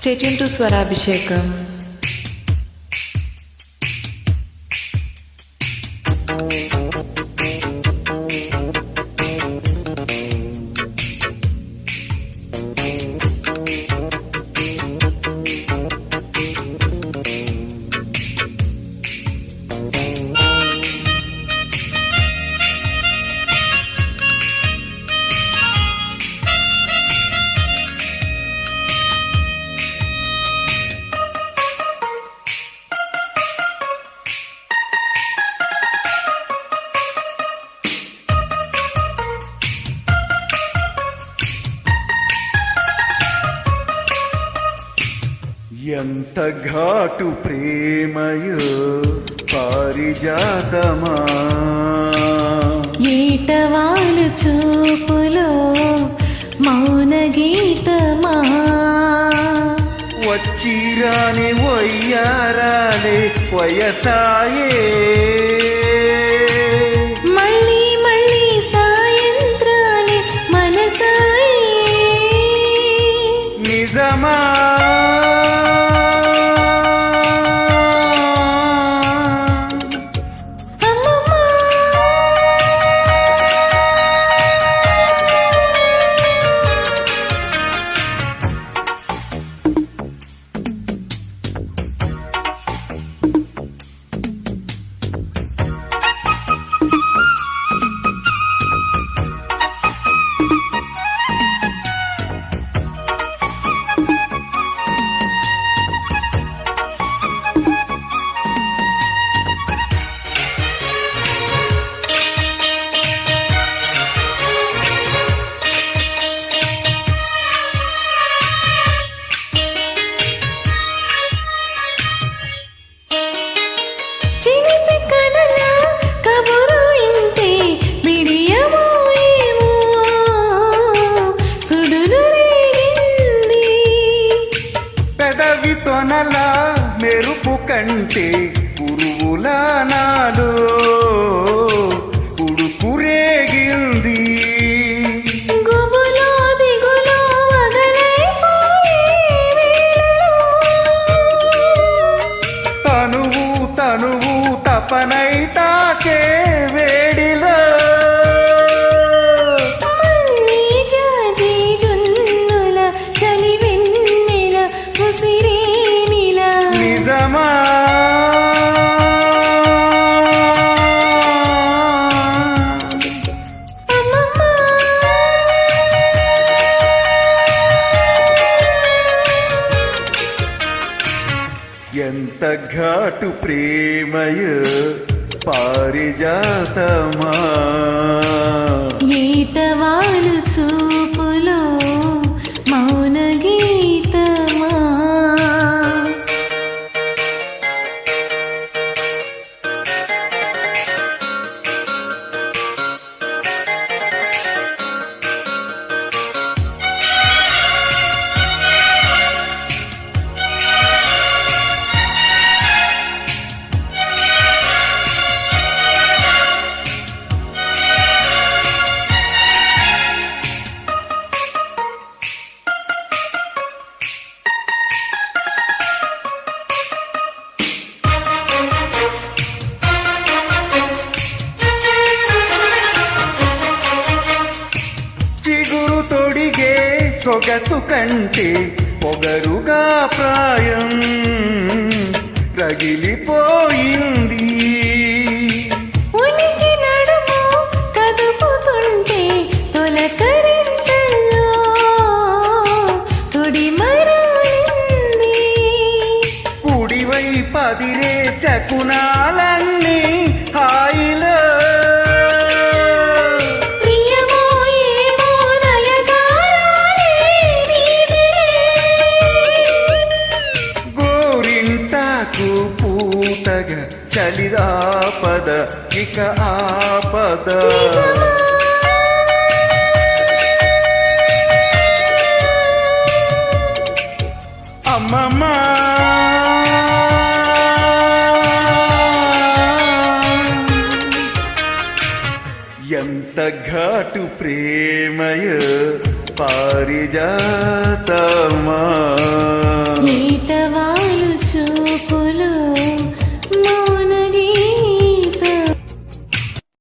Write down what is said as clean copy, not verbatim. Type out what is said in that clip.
Stay tuned to Swarabhishekam. ఎంత ఘాటు ప్రేమయో పారిజాతమా, ఏటవాలు చూపులో మౌన గీతమా, వచ్చిరాని వయ్యారాలే వయసాయే, మళ్ళీ మళ్ళీ సాయంత్రాలే మనసాయే, నిజమా తొనలా మెరుపు కంటే పురుగుల నాలో ఉడుకు రేగింది, తనువు తనువు తపనై తాకే వేడిలో, నిజమా ఎంత ఘాటు ప్రేమయో పారిజాతమా, ఏటవాలు చూపులో మౌన గీతమా. తొడిగే సొగసు కంటే పొగరుగా ప్రాయం రగిలిపోయింది, ఉనికి నడుము కదుపుతుంటే తొలకరింతల్లో తొడి మరాలింది, కుడివై పదిరే శకునాలన్నీ హాయిలో, పూతగా చలిరాపద ఇక ఆపద, అమ్మమ్మా ఎంత ఘాటు ప్రేమయో పారిజాతమా.